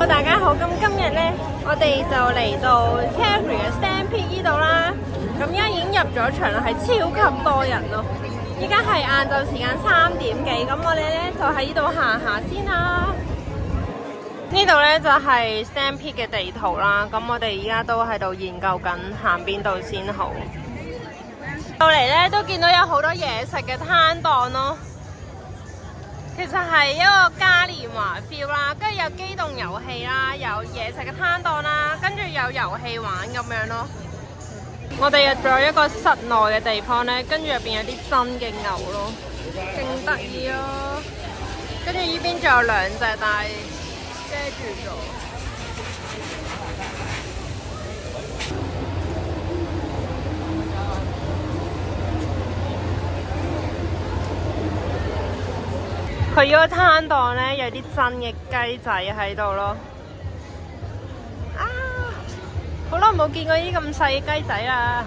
大家好，咁今日咧，我哋就嚟到 Calgary 嘅 Stampede 呢度啦。咁而家已經入咗場啦，係超級多人咯。依家係晏晝時間3點幾，咁我哋咧就喺呢度行下先啦。呢度咧就係 Stampede 嘅地圖啦。咁我哋依家都喺度研究緊行邊度先好。到嚟咧都見到有好多嘢食嘅攤檔咯。其實係一個嘉年華 feel 啦，跟住有機動遊戲啦，有嘢食嘅攤檔啦，跟住有遊戲玩咁樣咯。我哋入咗一個室內嘅地方咧，跟住入邊有啲真嘅牛咯，勁得意咯。跟住呢邊仲有2隻，但係遮住咗。佢呢個攤檔咧有啲真嘅雞仔喺度咯，啊！好耐冇見過呢啲咁細嘅雞仔啦。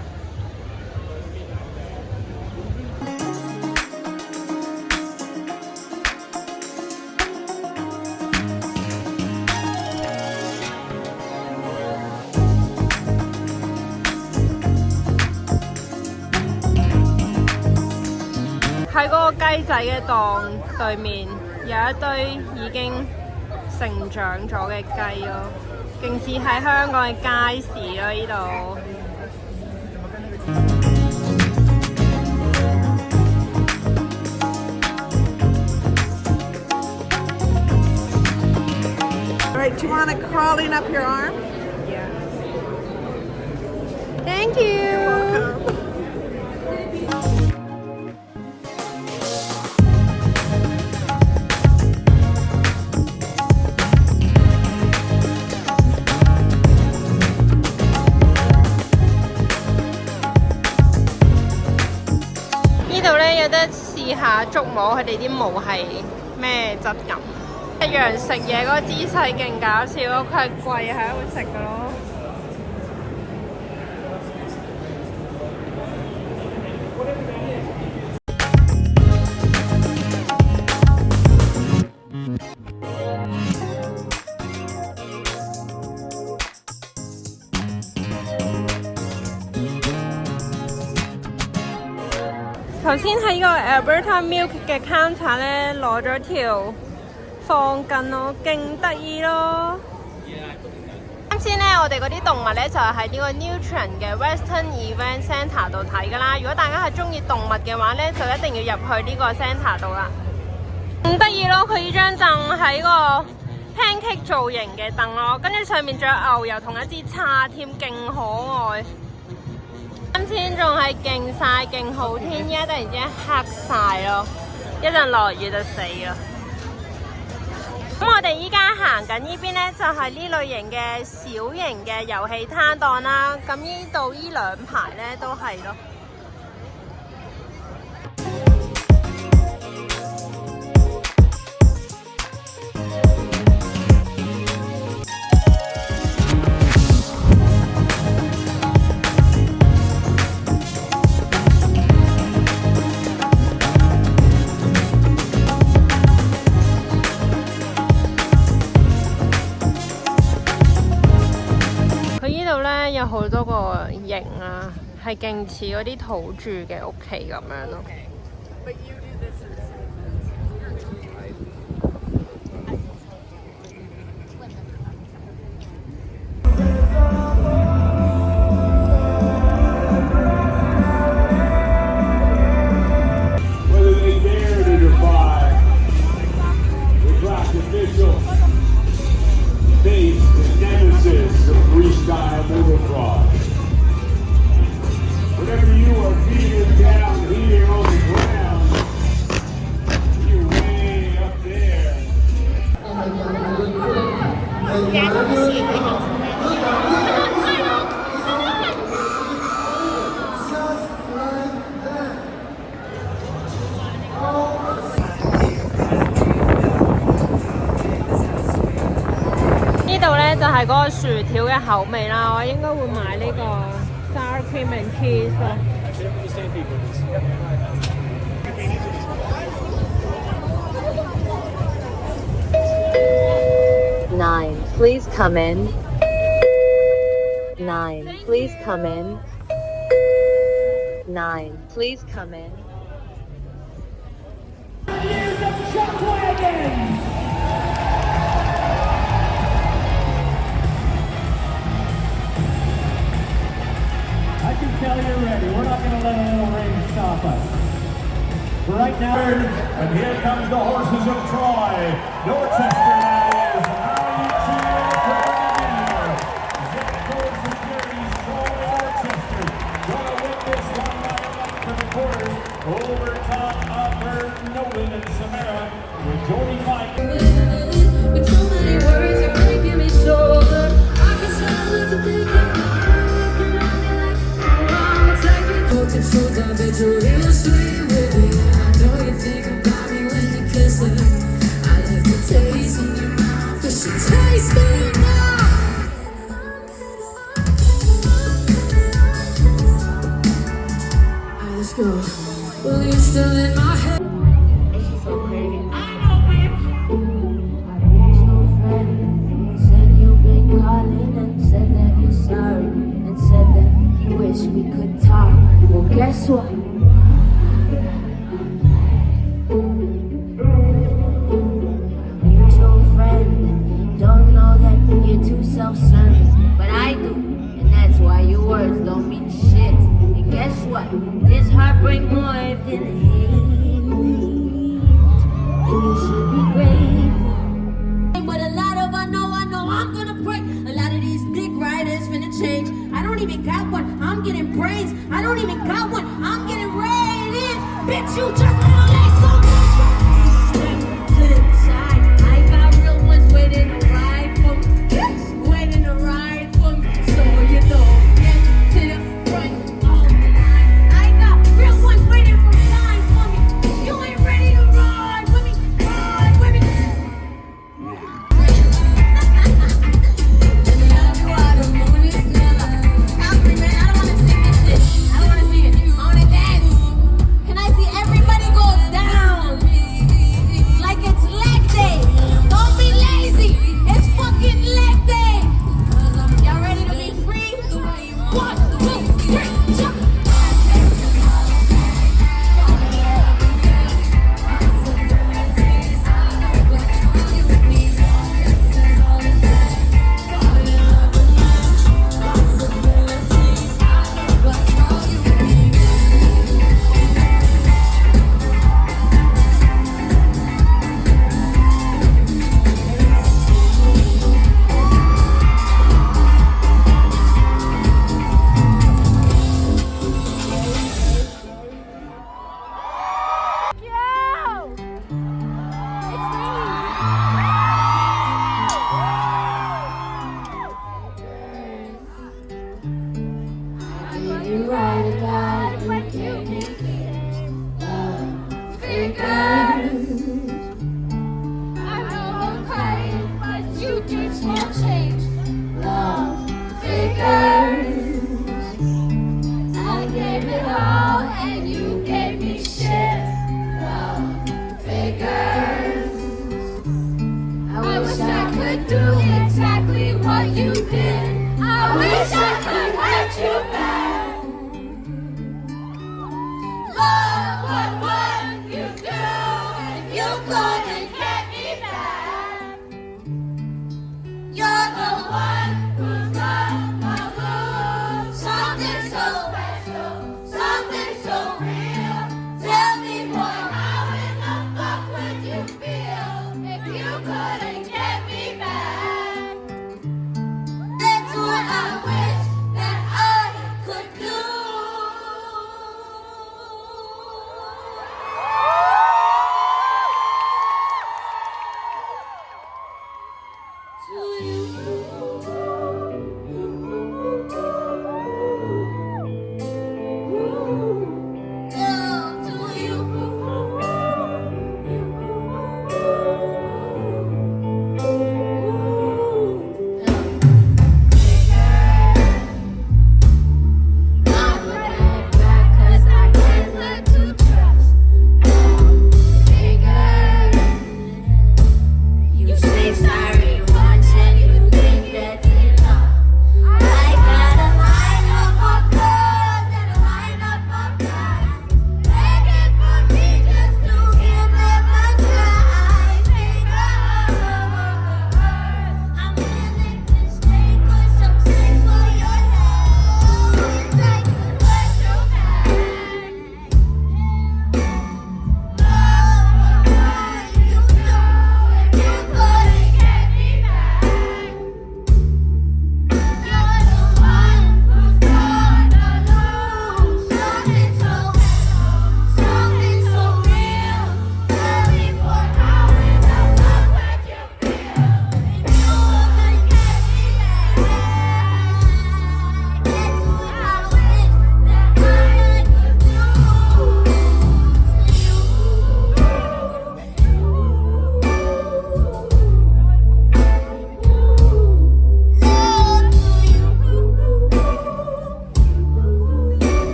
喺嗰個雞仔嘅檔對面有一堆已經成長咗嘅雞咯，勁似喺香港嘅街市咯呢度。Alright, do you want it crawling up your arm? Yeah. Thank you. 呢度咧有得試下觸摸佢哋啲毛係咩質感，一樣食嘢嗰個姿勢勁搞笑咯，佢係跪喺度食噶咯。頭先喺個 Alberta Milk 嘅 counter 咧攞咗條放筋咯，勁得意咯！啱先咧，我哋嗰啲動物咧就係喺呢個 Nutrient 嘅 Western Event Centre 度睇噶啦。如果大家係中意動物嘅話咧，就一定要入去呢個 centre 度啦。勁得意咯！佢呢張凳係個 pancake 造型嘅凳咯，跟住上面仲有牛油同一支叉添，勁可愛。啱先仲係勁曬勁好天，而家突然之間黑晒咯，一陣落雨就死啦。咁我哋依家行緊呢邊呢，就係呢類型嘅小型嘅遊戲攤檔啦。咁呢度呢2排呢都係咯。有好多個型啊，係勁似嗰啲土著嘅屋企咁樣咯。就係嗰個薯條嘅口味啦，我應該會買呢個 sour cream and cheese 咯。9 please come in. 9, please come in. 9, please come in. I can tell you're ready. We're not going to let a little rain stop us. Right now, and here comes the horses of Troy. Dorchester, that is. How you cheer for the Zip Code Security's Troy Dorchester. Gonna win this one by a length for the quarters. Over top upper Nolan and Samara with Jordy Mike. With so many words, you're breaking me so. I can smell it, the thing truth of it, you're real sweet with me. I know you think about me when you kiss her. I left the taste in your mouth, but she tastes it now. Alright, let's go. Well, you're still in my head. She's so pretty. I know, babe. My mutual friend said you've been calling and said that you're sorry and said that you wish we could talk. Well, guess what? My mutual friend don't know that you're too self-serving, but I do, and that's why your words don't mean shit. And guess what? This heartbreak more than hate, and you should be grateful. But a lot of I know I'm gonna break. A lot of these dick riders finna change. I don't even got one, I'm getting brains. I don't even got one, I'm getting raided. Bitch, you just wanna lay some step to the side. I got real ones waiting to ride for me. Waiting to ride for me. So you know, get to the front all the time. I got real ones waiting for time for me. You ain't ready to ride with me. Ride with me.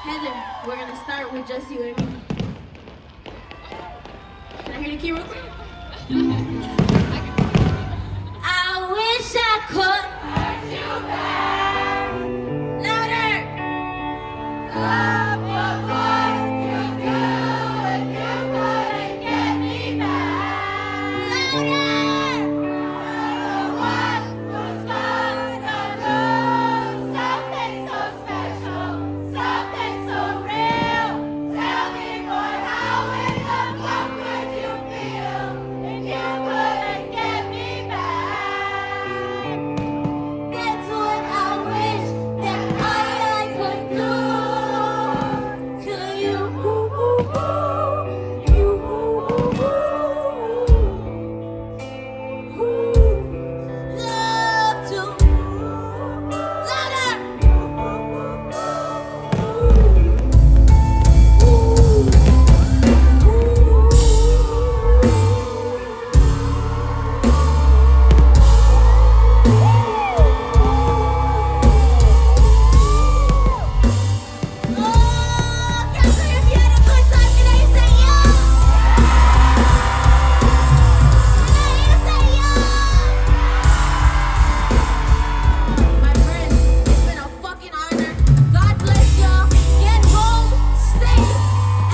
Heather, we're gonna start with just you and me. Can I hear the key real quick? I wish I could hurt you back. Louder. Love what you do if you couldn't get me back. Louder. What was gonna lose something so special, something so real? Tell me, boy, how in the fuck would you feel if you couldn't get me back? That's what I wish that I could do to you. Love to louder. Oh, Calgary, if you had a good time today, say yeah. Can I hear you say yeah? My friends, it's been a fucking honor. God bless y'all. Get home safe.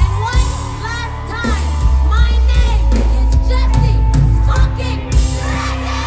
And one last time, my name is Jessie fucking Reyez.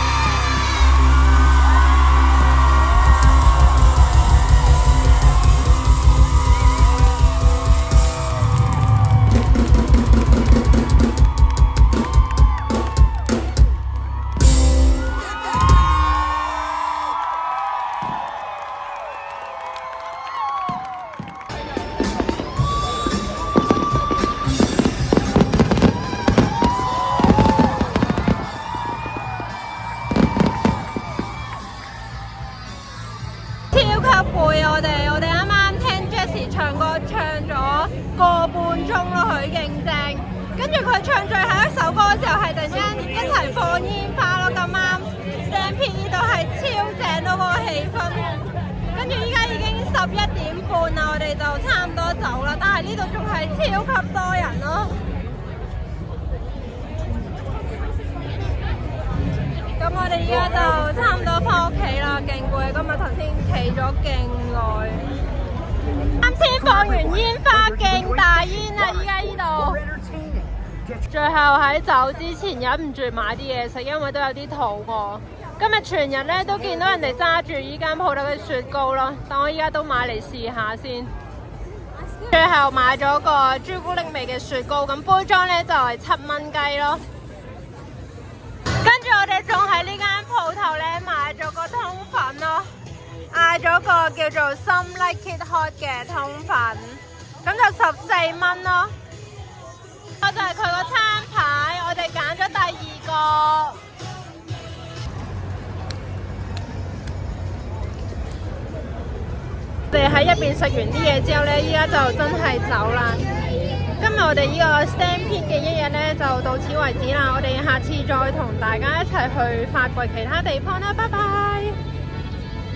超級攰啊！我哋啱啱聽 Jessie 唱歌唱咗個半鐘咯，佢勁正。跟住佢唱最後一首歌嘅時候係突然間一齊放煙花咯，咁啱 Stampede 呢度係超正咯，嗰個氣氛。跟住依家已經11點半啦，我哋就差唔多走啦，但係呢度仲係超級多人咯。咁我哋依家就差唔多翻屋企啦，勁攰，今日頭先企咗勁耐。啱先放完煙花，勁大煙啊！依家呢度。最後喺走之前忍唔住買啲嘢食，因為都有啲肚餓。今日全日咧都見到人哋揸住依間鋪頭嘅雪糕咯，但我依家都買嚟試下先。最後買咗個朱古力味嘅雪糕，咁杯裝咧就係7蚊雞咯。跟住我哋仲喺呢間鋪頭咧買咗個通粉咯，嗌咗個叫做 Some Like It Hot 嘅通粉，咁就14蚊咯。我就係佢個餐牌，我哋揀咗第2個。我哋喺入邊食完啲嘢之後咧，依家就真係走啦。今日我哋呢個 Stampede 嘅一日咧就到此為止啦，我哋下次再同大家一齊去發掘其他地方啦，拜拜。